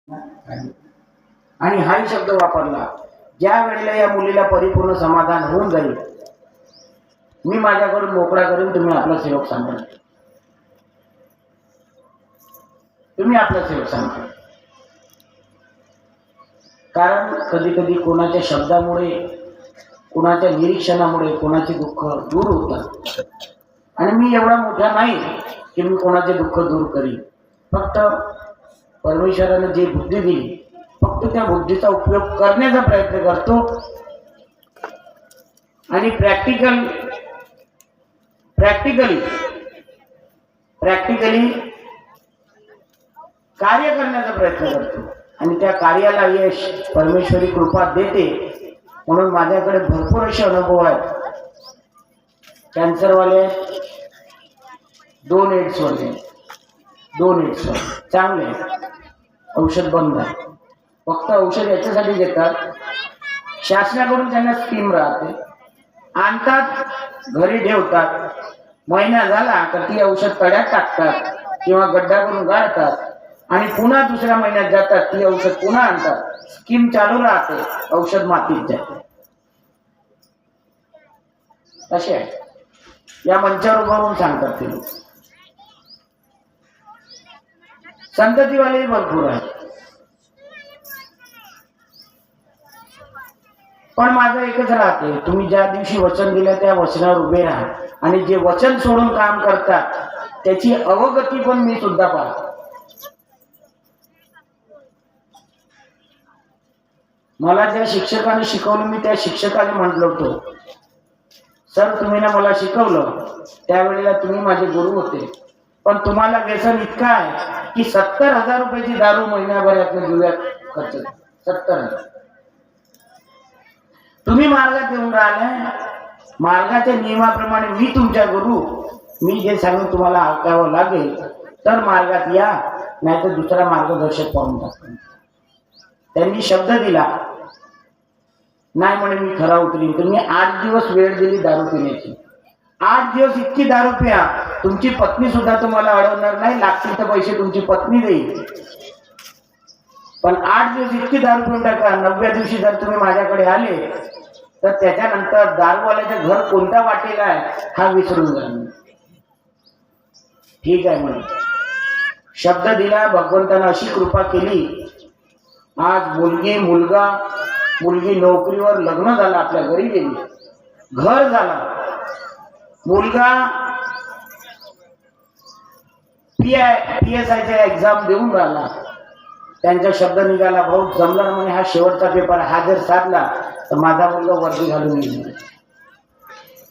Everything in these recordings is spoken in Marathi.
आणि हाही शब्द वापरला, ज्या वेळेला या मुलीला परिपूर्ण समाधान होऊन जाईल मी माझ्याकडून मोकळा करीन, तुम्ही आपला सेवक सांभाळा. तुम्ही आपला सेवक सांभाळा. कारण कधी कधी कोणाच्या शब्दामुळे, कोणाच्या निरीक्षणामुळे कोणाचे दुःख दूर होतात. आणि मी एवढा मोठा नाही की मी कोणाचे दुःख दूर करीन. फक्त परमेश्वराने जी बुद्धी दिली, फक्त त्या बुद्धीचा उपयोग करण्याचा प्रयत्न करतो. आणि प्रॅक्टिकली कार्य करण्याचा प्रयत्न करतो. आणि त्या कार्याला यश परमेश्वरी कृपा देते. म्हणून माझ्याकडे भरपूर असे अनुभव आहेत. कॅन्सरवाले 2 एड्सवाले चांगले, औषध बंद आहे. फक्त औषध याच्यासाठी घेतात, शासनाकडून त्यांना स्कीम राहते, आणतात, घरी ठेवतात. महिना झाला तर ती औषध कड्यात टाकतात किंवा गड्डा करून गाळतात आणि पुन्हा दुसऱ्या महिन्यात जातात, ती औषध पुन्हा आणतात. स्कीम चालू राहते, औषध मातीत जाते. असे आहे. या मंचावर उभं राहून सांगतात ते लोक. संततीवाले भरपूर आहेत. पण माझं एकच राहते, तुम्ही ज्या दिवशी वचन दिलं त्या वचनावर उभे राहा. आणि जे वचन सोडून काम करतात त्याची अवगती पण मी सुद्धा पाहतो. मला ज्या शिक्षकाने शिकवलं, मी त्या शिक्षकाने म्हटलं होतं, सर तुम्ही ना मला शिकवलं, त्यावेळेला तुम्ही माझे गुरु होते. पण तुम्हाला व्यसन इतकं आहे की 70,000 रुपयाची दारू महिन्याभरात जुव्यात खर्च. 70,000. तुम्ही मार्गात येऊन राहिले, मार्गाच्या नियमाप्रमाणे मी तुमच्या गुरु, मी जे सांगून तुम्हाला ऐकावं लागेल तर मार्गात या, नाहीतर दुसरा मार्गदर्शक पाहून टाका. त्यांनी शब्द दिला नाही म्हणे मी खरा उतरीन. तुम्ही 8 दिवस वेळ दिली दारू पिण्याची. 8 दिवस इतकी दारू प्या, तुमची पत्नी सुद्धा तुम्हाला अडवणार नाही. लागतील तर पैसे तुमची पत्नी देईल. पण 8 दिवस इतकी दारू पिऊन टाका, 9व्या दिवशी जर तुम्ही माझ्याकडे आले तर त्याच्यानंतर दारूवाल्याचं घर कोणत्या वाटेला आहे हा विसरून जा. ठीक आहे म्हणून शब्द दिला. भगवंतानं अशी कृपा केली, आज मुलगी नोकरीवर, लग्न झालं, आपल्या घरी गेली, घर झाला. मुलगा PSIचा एक्झाम देऊन राहिला. त्यांचा शब्द निघाला, भाऊ जमला म्हणे, हा शेवटचा पेपर, हा जर साधला तर माझा मुलगा वर्दी घालून येईल.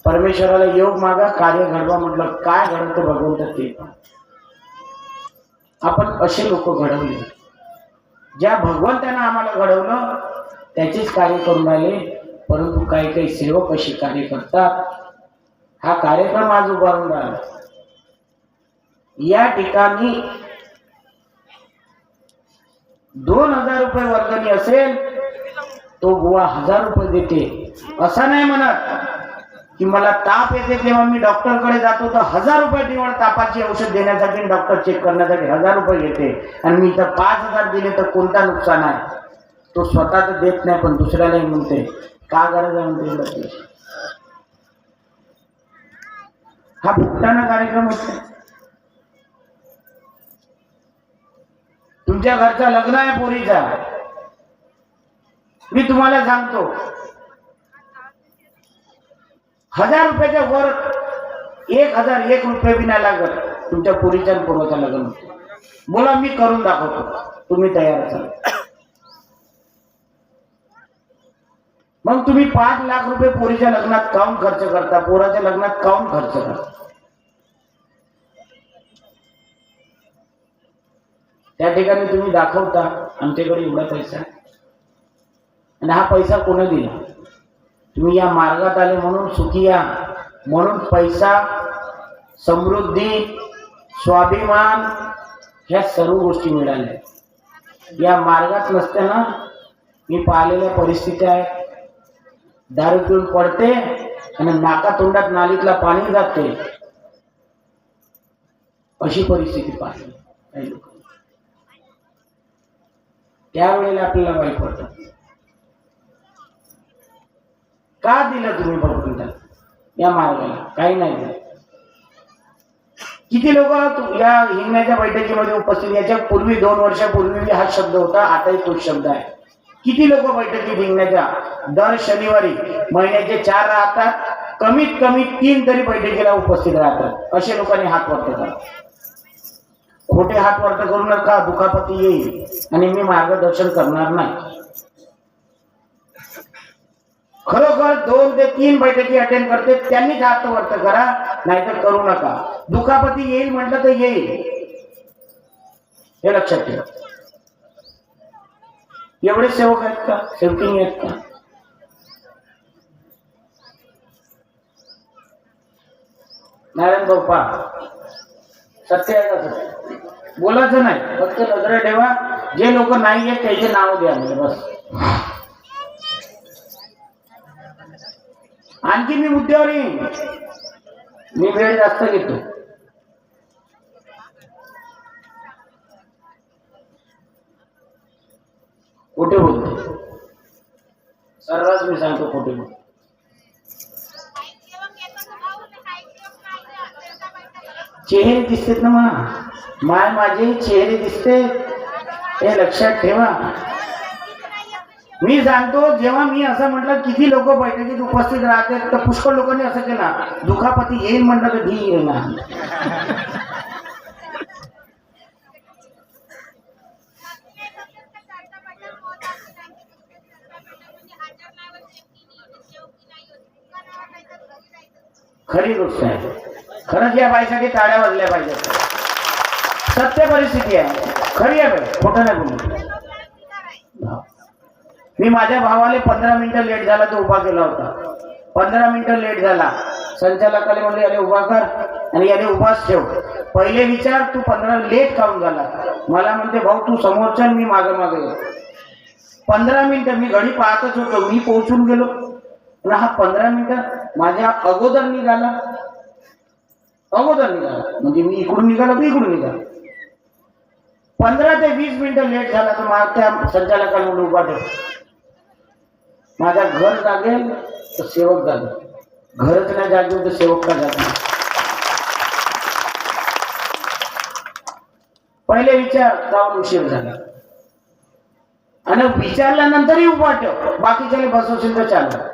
परमेश्वराला योग मागा, कार्य घडवा. म्हटलं काय घडवतं भगवंत ते. आपण असे लोक घडवले, ज्या भगवंतानं आम्हाला घडवलं त्याचेच कार्य करून राहिले. परंतु काही काही सेवक अशी कार्य करतात. हा कार्यक्रम आज उभारून राहिला. या ठिकाणी 2,000 रुपये वर्गणी असेल, तो बुवा 1,000 रुपये देते. असा नाही म्हणत की मला ताप येते तेव्हा मी डॉक्टरकडे जातो तर 1,000 रुपये निवड तापाची औषध देण्यासाठी, डॉक्टर चेक करण्यासाठी 1,000 रुपये घेते. आणि मी तर 5,000 दिले तर कोणता नुकसान आहे. तो स्वतः तर देत नाही, पण दुसऱ्यालाही म्हणते का गरज आहे म्हणते. हा फुकटाना कार्यक्रम होतो. तुमच्या घरचा लग्न आहे पोरीचा, मी तुम्हाला सांगतो 1,000 रुपयाच्या वर 1,001 रुपये बी नाही लागत तुमच्या पोरीच्या आणि पोराचं लग्न. बोला मी करून दाखवतो, तुम्ही तयार असाल. मग तुम्ही 5 लाख रुपये पोरीच्या लग्नात काऊन खर्च करता, पोराच्या लग्नात काऊन खर्च करता. त्या ठिकाणी तुम्ही दाखवता आमच्याकडे एवढा पैसा, आणि हा पैसा कोणी दिला. तुम्ही या मार्गात आले म्हणून सुखी या, म्हणून पैसा, समृद्धी, स्वाभिमान ह्या सर्व गोष्टी मिळाल्या. या मार्गात नसताना मी पाहिलेल्या परिस्थिती आहे. दारू पिऊन पडते आणि नाका तोंडात नालीतला पाणी जाते, अशी परिस्थिती पाहिली काही लोक. त्यावेळेला आपल्याला वाईट वाटतं. का दिलं तुम्ही बघून या मार्गाला? काही नाही दिलं. किती लोक या हिंगण्याच्या बैठकीमध्ये उपस्थित? याच्या पूर्वी 2 वर्षापूर्वी हा शब्द होता, आताही तोच शब्द आहे. किती लोक बैठकीत हिंगण्याच्या दर शनिवारी महिन्याचे 4 राहतात, कमीत कमी 3 तरी बैठकीला उपस्थित राहतात. असे लोकांनी हात वर करा. खोटे हात वर करू नका, दुखापती येईल आणि मी मार्गदर्शन करणार नाही. खरोखर 2 ते 3 बैठकी अटेंड करते त्यांनीच हात वर्त करा, नाहीतर करू नका. दुखापती येईल म्हटलं तर येईल, हे लक्षात ठेवा. एवढे सेवक आहेत का? सेवकिंग आहेत का? नारायण बाप्पा सत्य आहे का? सत्य बोलायचं नाही, फक्त नजर ठेवा. जे लोक नाही आहेत त्याचे नाव द्या म्हणजे बस. आणखी मी मुद्द्यावर येईन, मी वेळ जास्त घेतो. खोटे बोलतो, सर्रास मी सांगतो खोटे बोलतो. चेहरे दिसतेत ना माय माझे चेहरे दिसते, हे लक्षात ठेवा. मी सांगतो, जेव्हा मी असं म्हटलं किती लोक बैठकीत उपस्थित राहते, तर पुष्कळ लोकांनी असं केलं, दुखापती येईल म्हटलं तर धी येणार. खरी गोष्ट आहे. खरंच या बाईसाठी टाळ्या वाजल्या पाहिजेत. सत्य परिस्थिती आहे, खरी आहे बाई, खोटं नाही बोलू. मी माझ्या भावाला 15 मिनिटं लेट झाला तो उभा केला होता. 15 मिनिटं लेट झाला. संचालकाला म्हणले याने उभा कर आणि याने उभाच ठेव. पहिले विचार तू 15 लेट काऊन झाला? मला म्हणते भाऊ तू समोरच्या, मी मागे मागे. 15 मिनिटं मी घडी पाहतच होतो. मी पोहोचून गेलो पण हा 15 मिनिटं माझ्या अगोदर निघाला. म्हणजे मी इकडून निघालो तू इकडून निघाला. 15 ते 20 मिनिटं लेट झाला तर मला त्या संचालकाला म्हणून उभा ठेव. माझा घर जागेल तर सेवक जागेल, घरच नाही जागेल तर सेवक का जागेल? पहिले विचार जाऊन उशीर झाला आणि विचारल्यानंतरही उभा ठेव. बाकीच्याला बसवशील तर चालू.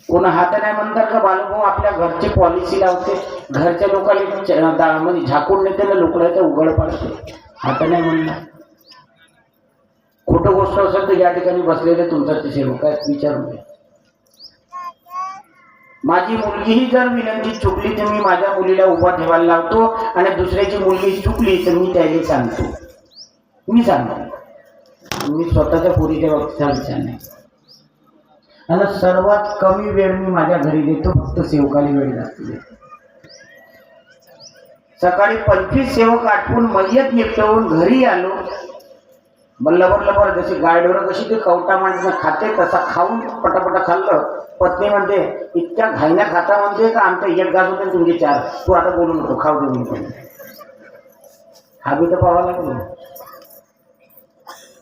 कोण हात नाही म्हणतात का बालभाऊ? आपल्या घरची पॉलिसी लावते, घरच्या लोकांना म्हणजे झाकून नेते ना, लोकडायचं उघड पडते. हात नाही म्हणणार. खोटं गोष्ट असेल तर या ठिकाणी बसलेले तुमचा सेवक आहेत, विचारून घ्या. माझी मुलगीही जर विनंती चुकली तर मी माझ्या मुलीला उभा ठेवायला लावतो आणि दुसऱ्याची मुलगी चुकली तर मी त्याला सांगतो. मी सांगतो, मी स्वतःच्या पोरीच्या बाबतीचा विचार नाही. आणि सर्वात कमी वेळ मी माझ्या घरी देतो, फक्त सेवकाली वेळ जास्त देतो. सकाळी 25 सेवक आठवून मय्यत निपटवून घरी आलो. लबर जशी गायडोर कशी ते कवटा माणसं खाते तसा खाऊन पटापटा खाल्लं. पत्नी म्हणते इतक्या घाईना खाता म्हणते का आमचा एक घास होते तुमचे 4. तू आता बोलू नको, खाऊ दे मी पण. हा बी तर पाहावा लागेल.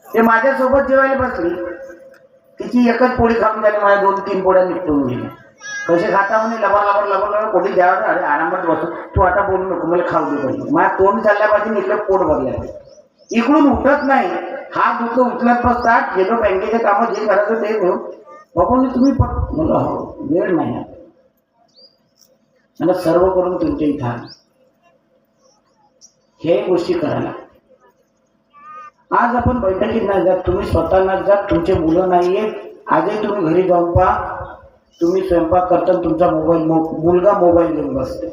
ते माझ्यासोबत जेवायला बसली, तिची एकच पोळी खाऊन झाली, माझ्या 2-3 पोळ्या निपटून गेल्या. कसे खाता म्हणे लबर पोटी द्यावं. अरे आरामात बसतो, तू आता बोलू नको, मला खाऊ दे पाहिजे. माझ्या तोंड चालल्या पाहिजे, इकडे पोट भरल्या पाहिजे. इकडून उठत नाही, हात दुखत उचलत बसतात. गेलो बँकेचे कामं जे करायचं ते घेऊन बघून तुम्ही मला वेळ नाही. मला सर्व करून तुमच्या इथं हे गोष्टी करायला. आज आपण बैठकीत नाही जात, तुम्ही स्वतः नाही जात, तुमचे मुलं नाही आहेत. आजही तुम्ही घरी जाऊन पहा, तुम्ही स्वयंपाक करताना तुमचा मुलगा मोबाईल घेऊन बसते.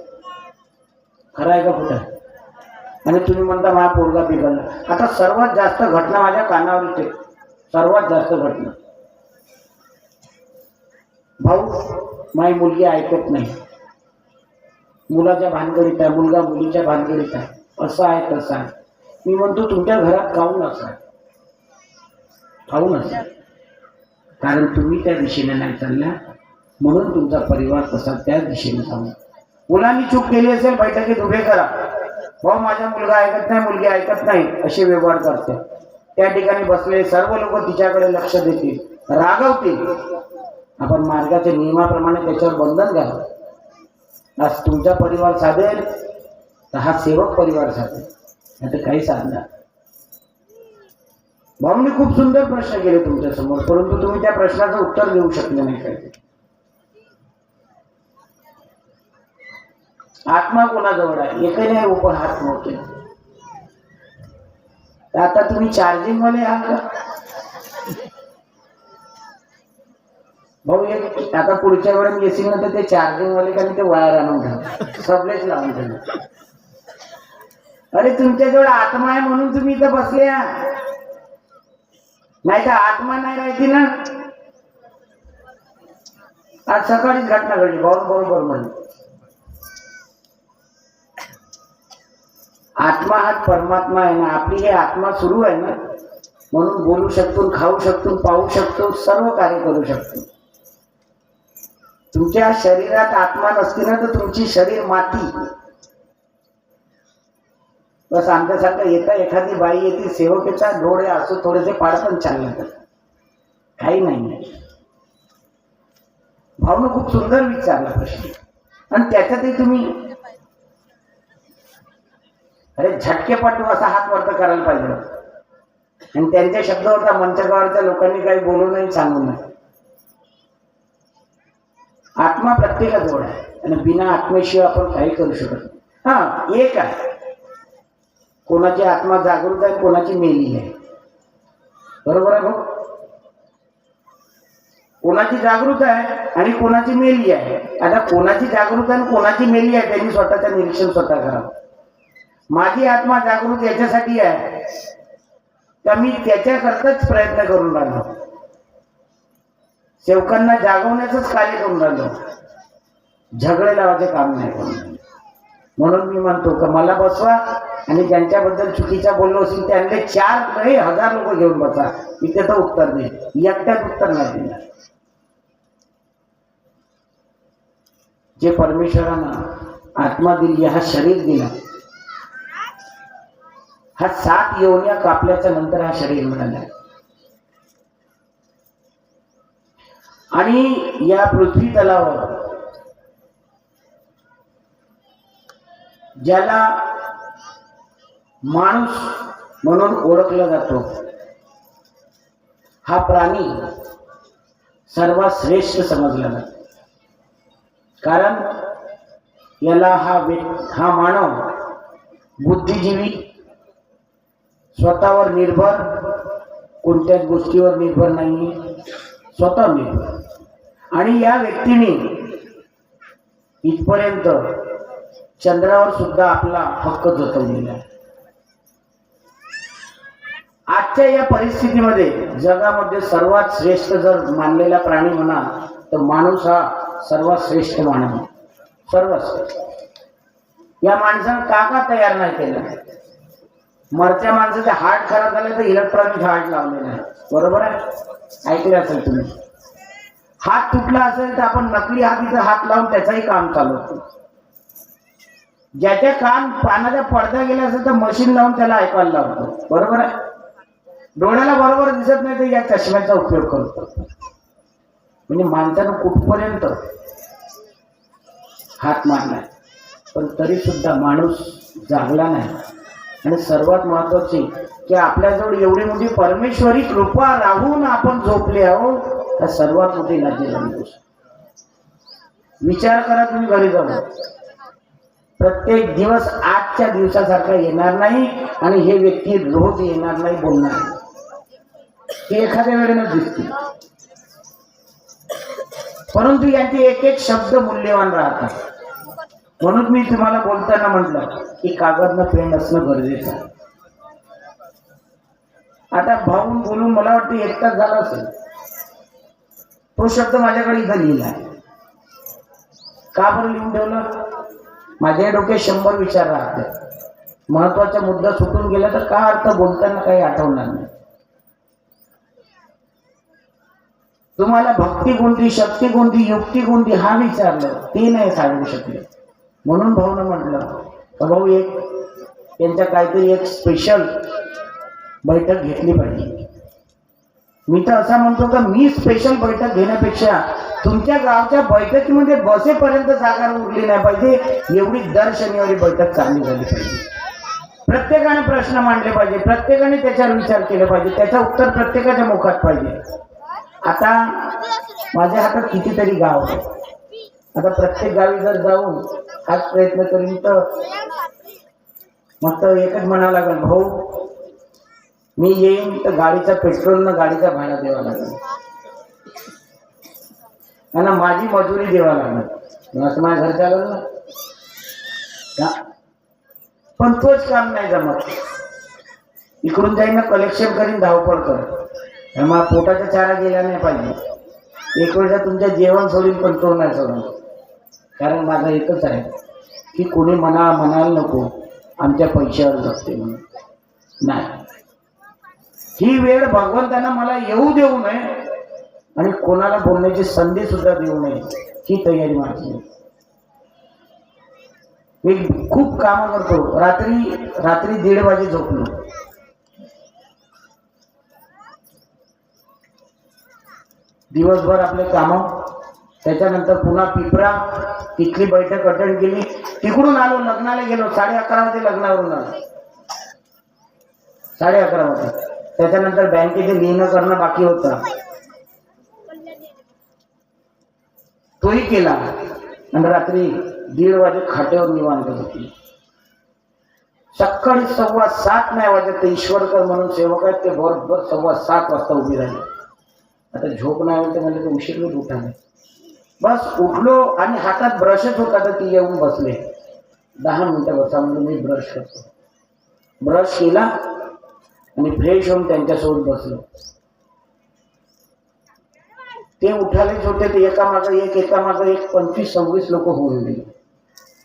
खरं आहे का कुठं? आणि तुम्ही म्हणता माझा पोरगा बिघडला. आता सर्वात जास्त घटना माझ्या कानावर येते, सर्वात जास्त घटना. भाऊ माझी मुलगी ऐकत नाही, मुलाच्या भानगडीत आहे, मुलगा मुलीच्या भानगडीत आहे, असं आहे तसं आहे. मी म्हणतो तुमच्या घरात काहून असं आहे? काहून असं? कारण तुम्ही त्या दिशेने नाही चालल्या, म्हणून तुमचा परिवार तसा त्याच दिशेने चालला. मुलांनी चूक केली असेल बैठकीत उभे करा. भाऊ माझा मुलगा ऐकत नाही, मुलगी ऐकत नाही, असे व्यवहार करते. त्या ठिकाणी बसलेले सर्व लोक तिच्याकडे लक्ष देतील, रागवतील. आपण मार्गाच्या नियमाप्रमाणे त्याच्यावर बंधन घालू. आज तुमचा परिवार साधेल तर हा सेवक परिवार साधेल, आता काही साधणार. भाऊंनी खूप सुंदर प्रश्न केले तुमच्या समोर, परंतु तुम्ही त्या प्रश्नाचं उत्तर देऊ शकले नाही. काही आत्मा कोणाजवळ आहे? एकही नाही ओपन हात मोठे. आता तुम्ही चार्जिंग वाले आहात का भाऊ? एक आता पुढच्या वेळेस येशील ना तर ते चार्जिंग वाले का ते वायर आणून ठेवा, सबलेच लावून ठेवा. अरे तुमच्याजवळ आत्मा आहे म्हणून तुम्ही इथं बसले, नाही तर आत्मा नाही राहायची ना. आज सकाळीच घटना घडली, बरोबर म्हणली. आत्मा हा परमात्मा आहे ना, आपली हे आत्मा सुरू आहे ना, म्हणून बोलू शकतो, खाऊ शकतो, पाहू शकतो, सर्व कार्य करू शकतो. तुमच्या शरीरात आत्मा नसती ना तर तुमची शरीर माती. बस आमच्यासारखं येता एखादी बाई येते, सेवकेचा डोळे असो थोडेसे पाडपण चालले, काही नाही. भावना खूप सुंदर विचारला प्रश्न, आणि त्याच्यातही तुम्ही अरे झटकेपट्टू असा हात वरत करायला पाहिजे. आणि त्यांच्या शब्दावरच्या मंचकावरच्या लोकांनी काही बोलू नाही, सांगू नये. आत्मा प्रत्येकाजवळ आहे आणि बिना आत्मेशिवाय आपण काही करू शकत नाही. हा एक आहे, कोणाची आत्मा जागृत आहे, कोणाची मेली आहे. बरोबर आहे भाऊ? कोणाची जागृत आहे आणि कोणाची मेली आहे. आता कोणाची जागृत आहे आणि कोणाची मेली आहे त्यांनी स्वतःचं निरीक्षण स्वतः करावं. माझी आत्मा जागृत याच्यासाठी आहे तर मी त्याच्याकरताच प्रयत्न करून राहिलो, सेवकांना जागवण्याचंच कार्य करून राहिलो, झगडे लावायचे काम नाही करून. म्हणून मी म्हणतो का मला बसवा आणि ज्यांच्याबद्दल चुकीचा बोललो असेल त्यांना 4,000 लोक घेऊन बसा, मी त्याचं उत्तर देईल, एकट्यात उत्तर नाही देणार. जे परमेश्वरानं आत्मा दिली, हा शरीर दिला, हा 7 योन्या कापल्याच्या नंतर हा शरीर मिळाला. आणि या पृथ्वी तलावर ज्याला माणूस म्हणून ओळखला जातो, हा प्राणी सर्वात श्रेष्ठ समजला जातो. कारण याला हा मानव बुद्धिजीवी, स्वतःवर निर्भर, कोणत्याच गोष्टीवर निर्भर नाही, स्वतः निर्भर. आणि या व्यक्तीने इथपर्यंत चंद्रावर सुद्धा आपला हक्क जतवलेला आहे. आजच्या या परिस्थितीमध्ये जगामध्ये सर्वात श्रेष्ठ जर मानलेला प्राणी म्हणा तर माणूस हा सर्वात श्रेष्ठ मानव, सर्वश्रेष्ठ. या माणसानं का तयार नाही केलं? मरत्या माणसाचे हार्ट खराब झाले तर इलेक्ट्रॉनिक हार्ट लावलेला आहे, बरोबर आहे? ऐकले असेल तुम्ही. हात तुटला असेल तर आपण नकली हातीचा हात लावून त्याचाही काम चालवतो. ज्याच्या पानाचा पडदा गेला असेल तर मशीन लावून त्याला ऐकायला लावतो, बरोबर आहे? डोळ्याला बरोबर दिसत नाही तर या चष्म्याचा उपयोग करतो. म्हणजे माणसानं कुठपर्यंत हात मारलाय, पण तरी सुद्धा माणूस जागला नाही. आणि सर्वात महत्वाचे की आपल्याजवळ एवढी मोठी परमेश्वरी कृपा राहून आपण झोपले आहोत, तर सर्वात मोठी लाजेरवाणी गोष्ट. विचार करा तुम्ही घरी जाऊन, प्रत्येक दिवस आजच्या दिवसासारखा येणार नाही आणि हे व्यक्ती रोज येणार नाही, बोलणार नाही. ते एखाद्या वेळेनं दिसतील, परंतु यांचे एक एक शब्द मूल्यवान राहतात. म्हणून मी तुम्हाला बोलताना म्हटलं की कागद न पेन असणं गरजेचं आहे. आता भाऊन बोलून मला वाटतं 1 तास झाला असेल, तो शब्द माझ्याकडे इथं लिहिला. का बरं लिहून ठेवलं? माझ्या डोक्यात 100 विचार राहतात. महत्वाचा मुद्दा सुटून गेला तर का अर्थ बोलताना काही आठवणार नाही. तुम्हाला भक्ती कोणती, शक्ती कोणती, युक्ती कोणती हा विचारलं, ते नाही सांगू शकले. म्हणून भाऊनं म्हटलं भाऊ एक त्यांच्या काहीतरी एक स्पेशल बैठक घेतली पाहिजे. मी तर असं म्हणतो का मी स्पेशल बैठक घेण्यापेक्षा तुमच्या गावच्या बैठकीमध्ये बसेपर्यंत जागा उरली नाही पाहिजे एवढी दर शनिवारी बैठक चालली झाली पाहिजे. प्रत्येकाने प्रश्न मांडले पाहिजे, प्रत्येकाने त्याच्यावर विचार केले पाहिजे, त्याचं उत्तर प्रत्येकाच्या मुखात पाहिजे. आता माझ्या हातात कितीतरी गाव आहे. आता प्रत्येक गावी जर जाऊन हाच प्रयत्न करीन तर मग तर एकच म्हणावं लागेल, भाऊ मी येईन तर गाडीचा पेट्रोल न गाडीचा भाडा द्यावा लागेल आणि माझी मजुरी द्यावा लागेल. असं माझ्या घर चालेल ना. पण तोच काम नाही जमत. इकडून जाईन ना कलेक्शन करीन, धावपळ कर, मग पोटाचा चारा गेला नाही पाहिजे. एक वेळेला तुमच्या जेवण सोडून पण तो नाही सोडून. कारण माझं एकच आहे की कोणी म्हणायला नको आमच्या पैशावर जगते म्हणून. नाही, ही वेळ भगवंतानं मला येऊ देऊ नये आणि कोणाला बोलण्याची संधी सुद्धा देऊ नये ही तयारी माझी. मी खूप काम करतो. रात्री 1:30 वाजे झोपलो. दिवसभर आपले काम, त्याच्यानंतर पुन्हा पिपरा तिथली बैठक अटेंड केली. तिकडून आलो, लग्नाला गेलो. 11:30 वाजे लग्नावरून आलो. 11:30 वाजे. त्याच्यानंतर बँकेचे लिहिणं करणं बाकी होतं, तोही केला आणि रात्री 1:30 वाजे खाटेवर निवांत होती. सकाळी 7:15 नाही वाजत ते ईश्वरकर म्हणून सेवक आहेत, ते बरोबर 7:15 वाजता उभी राहिले. आता झोप नाही होते म्हणजे ते उशीर उठाले. बस उठलो आणि हातात ब्रशच होता तर ती येऊन बसले. 10 मिनिटं बसा म्हणजे मी ब्रश करतो. ब्रश केला आणि फ्रेश होऊन त्यांच्यासोबत बसलो. ते उठालेच होते. ते एकामागं एक 25-26 लोक होऊन गेले.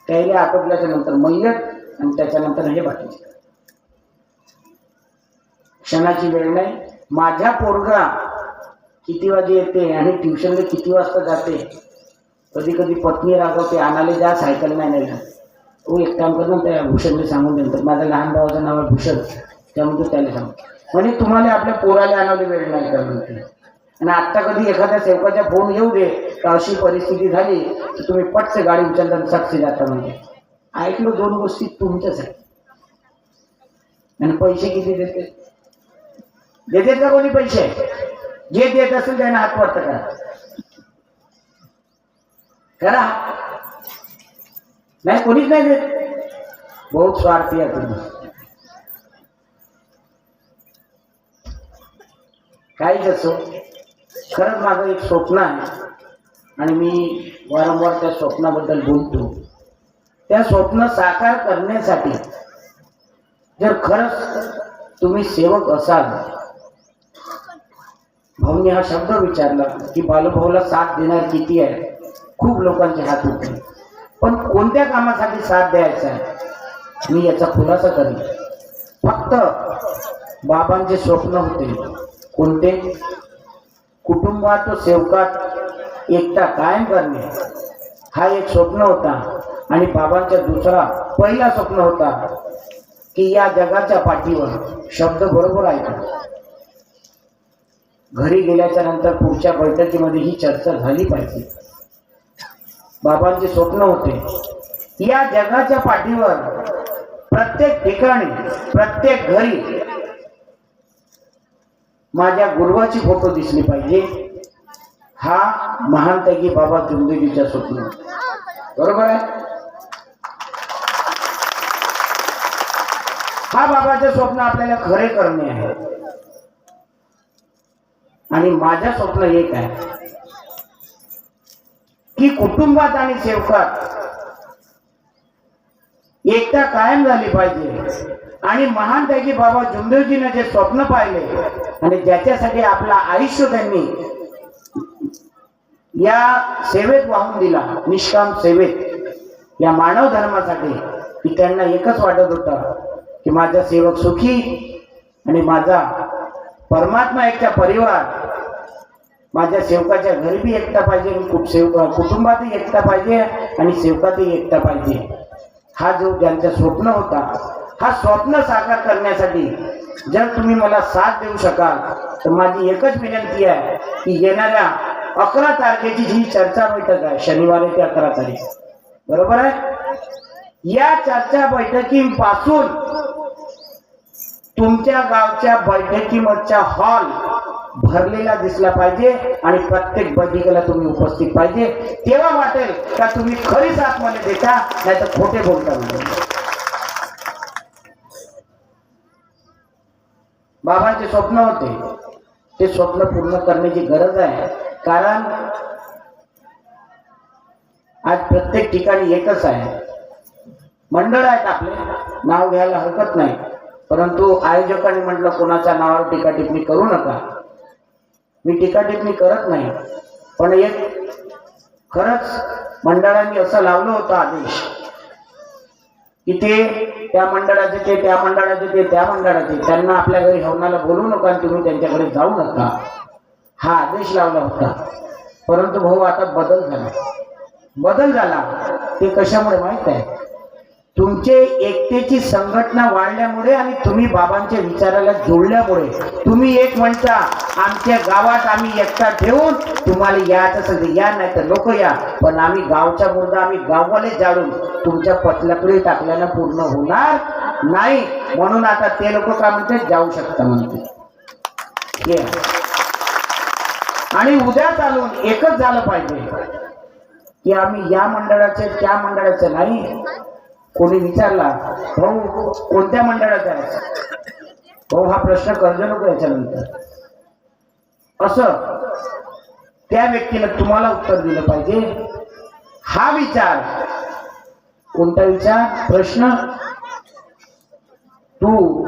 त्याला आटोपल्याच्या नंतर मैयत आणि त्याच्यानंतर हे बाकीचे. क्षणाची वेळ नाही. माझ्या पोरगा किती वाजे येते आणि ट्युशनला किती वाजता जाते. कधी कधी पत्नी रागवते, आणाले जा, सायकल नाही नेला. तो एक काम कर ना, त्या भूषणने सांगून देतो. माझ्या लहान भावाचं नाव आहे भूषण, त्यामुळे त्याला सांग म्हणजे तुम्हाला आपल्या पोराला आणावली वेळ नाही का म्हणते. आणि आत्ता कधी एखाद्या सेवकाचा फोन येऊ दे तर अशी परिस्थिती झाली तर तुम्ही पटसे गाडी उचलता साक्षी जाता. म्हणजे ऐकलो 2 गोष्टी तुमच्याच आहेत. आणि पैसे किती देते का कोणी? पैसे जे देत असेल त्यांना हात वरत करा. नाही, कोणीच नाही देत. बहुत स्वार्थी आहे तुम्ही. काहीच असो, खरंच माझं एक स्वप्न आहे आणि मी वारंवार त्या स्वप्नाबद्दल बोलतो. त्या स्वप्न साकार करण्यासाठी जर खरंच तुम्ही सेवक असाल, भाऊनी हा शब्द विचारला की बालूभाऊला साथ देणार किती आहे. खूप लोकांचे हात उठले, पण कोणत्या कामासाठी साथ द्यायचा आहे मी याचा खुलासा करेन. फक्त बाबांचे स्वप्न होते कोणते? कुटुंबात व सेवकात एकता कायम करणे हा एक स्वप्न होता. आणि बाबांचा पहिला स्वप्न होता की या जगाच्या पाठीवर, शब्द बरोबर ऐका, घरी गेल्याच्या नंतर पुढच्या बैठकीमध्ये ही चर्चा झाली पाहिजे. बाबांचे स्वप्न होते या जगाच्या पाठीवर प्रत्येक ठिकाणी, प्रत्येक घरी माझ्या गुरुवाची फोटो दिसली पाहिजे. हा महानतगी बाबा जुंदेजीचा स्वप्न. बरोबर आहे? हा बाबाचे स्वप्न आपल्याला खरे करणे आहे. आणि माझं स्वप्न एक आहे की कुटुंबात आणि सेवकात एकता कायम झाली पाहिजे. आणि महानतगी बाबा जुंदेजीने जे स्वप्न पाहिले आणि ज्याच्यासाठी आपला आयुष्य त्यांनी या सेवेत वाहून दिला, निष्काम सेवेत, या मानव धर्मासाठी, की त्यांना एकच वाटत होतं की माझा सेवक सुखी आणि माझा परमात्मा एकटा परिवार, माझ्या सेवकाच्या घरी बी एकटा पाहिजे, कुटुंबातही एकटा पाहिजे आणि सेवकातही एकटा पाहिजे. हा जो ज्यांचा स्वप्न होता, हा स्वप्न साकार करण्यासाठी जर तुम्ही मला साथ देऊ शकाल तर माझी एकच विनंती आहे की येणाऱ्या 11 तारखेची जी चर्चा बैठक आहे, शनिवारी ते 11 तारीख, बरोबर आहे, या चर्चा बैठकीपासून तुमच्या गावच्या बैठकीमधचा हॉल भरलेला दिसला पाहिजे आणि प्रत्येक बैठकीला तुम्ही उपस्थित पाहिजे. तेव्हा वाटेल का तुम्ही खरी साथ मला देता, नाही तर खोटे बोलता. बाबांचे स्वप्न होते, ते स्वप्न पूर्ण करण्याची गरज आहे. कारण आज प्रत्येक ठिकाणी एकच आहे, मंडळ आहेत आपले, नाव घ्यायला हरकत नाही, परंतु आयोजकांनी म्हटलं कोणाच्या नावावर टीका टिप्पणी करू नका. मी टीका टिप्पणी करत नाही, पण एक खरंच मंडळांनी असं लावलं होतं आदेश की ते त्या मंडळाचे, ते त्या मंडळाचे, ते त्या मंडळाचे, त्यांना आपल्या घरी हवनाला बोलू नका आणि तुम्ही त्यांच्याकडे जाऊ नका, हा आदेश लावला होता. परंतु भाऊ आता बदल झाला. ते कशामुळे माहित आहे? तुमचे एकतेची संघटना वाढल्यामुळे आणि तुम्ही बाबांच्या विचाराला जोडल्यामुळे. तुम्ही एक म्हणता आमच्या गावात आम्ही एकता ठेवून तुम्हाला यायचं असेल या, नाही तर लोक या, पण आम्ही गावचा मुद्दा आम्ही गाववाले जाळून तुमच्या पटलाकडे टाकल्यानं पूर्ण होणार नाही. म्हणून आता ते लोक काय म्हणते, जाऊ शकता म्हणते. आणि उद्या चालून एकच झालं पाहिजे की आम्ही या मंडळाचे त्या मंडळाचे नाही. कोणी विचारला भाऊ कोणत्या मंडळाचा आहे, भाऊ हा प्रश्न कर्ज नको याच्यानंतर, असं त्या व्यक्तीनं तुम्हाला उत्तर दिलं पाहिजे. हा विचार, कोणता विचार, प्रश्न, तू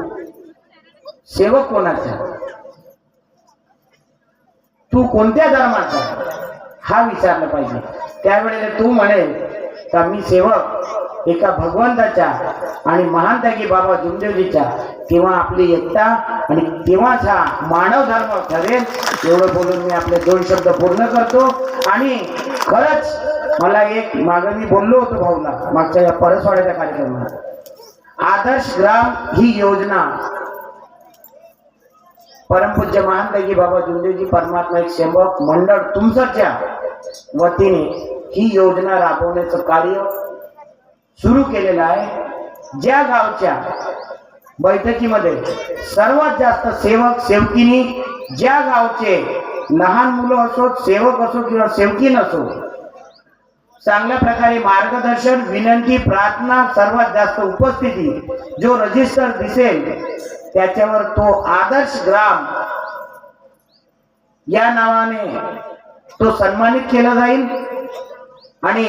सेवक कोणाचा, तू कोणत्या धर्माचा, हा विचारलं पाहिजे. त्यावेळेला तू म्हणेल का मी सेवक एका भगवंताच्या आणि महान त्यागी बाबा जुमदेवजीच्या, तेव्हा आपली एकता आणि तेव्हाच हा मानव धर्म ठरेल. एवढं बोलून मी आपले 2 शब्द पूर्ण करतो. आणि खरंच मला एक मागं मी बोललो होतो भाऊला मागच्या या परसवाड्याच्या कार्यक्रमात, आदर्श ग्राम ही योजना परमपूज्य महान त्यागी बाबा जुमदेवजी परमात्मा एक सेवक मंडळ तुमसरच्या वतीने ही योजना राबवण्याचं कार्य सुरू केलेलं आहे. ज्या गावच्या बैठकीमध्ये सर्वात जास्त सेवक सेवकिनी, ज्या गावचे लहान मुलं असो, सेवक असो किंवा सेवकीन असो, चांगल्या प्रकारे मार्गदर्शन, विनंती, प्रार्थना, सर्वात जास्त उपस्थिती, जो रजिस्टर दिसेल त्याच्यावर तो आदर्श ग्राम या नावाने तो सन्मानित केला जाईल. आणि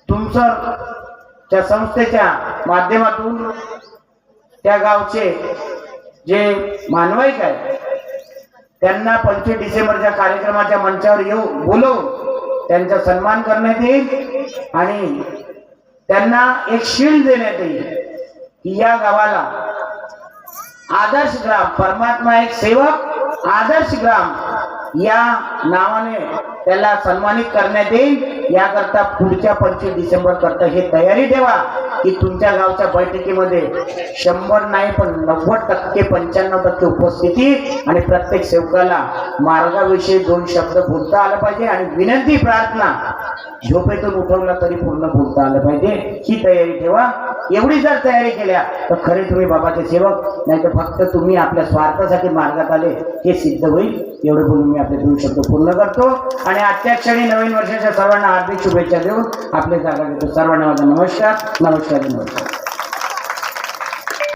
तुमच्या संस्थेच्या माध्यमातून त्या गावचे जे मानवाईक आहेत त्यांना 25 डिसेंबरच्या कार्यक्रमाच्या मंचावर बोलवून त्यांचा सन्मान करण्यात येईल आणि त्यांना एक शील्ड देण्यात येईल की या गावाला आदर्श ग्राम, परमात्मा एक सेवक आदर्श ग्राम या नावाने त्याला सन्मानित करण्यात येईल. याकरता पुढच्या 25 डिसेंबर करता हे तयारी ठेवा की तुमच्या गावच्या बैठकीमध्ये 100 नाही पण 90%, 95% उपस्थिती आणि प्रत्येक सेवकाला मार्गाविषयी 2 शब्द बोलता आलं पाहिजे आणि विनंती, प्रार्थना झोपेतून उठवला तरी पूर्ण बोलता आलं पाहिजे. ही तयारी ठेवा. एवढी जर तयारी केल्या तर खरे तुम्ही बाबाचे सेवक, नाही तर फक्त तुम्ही आपल्या स्वार्थासाठी मार्गात आले हे सिद्ध होईल. एवढं बोलून मी आपले 2 शब्द पूर्ण करतो आणि आजच्या क्षणी नवीन वर्षाच्या सर्वांना हार्दिक शुभेच्छा देऊन आपले जागा घेतो. सर्वांना माझा नमस्कार.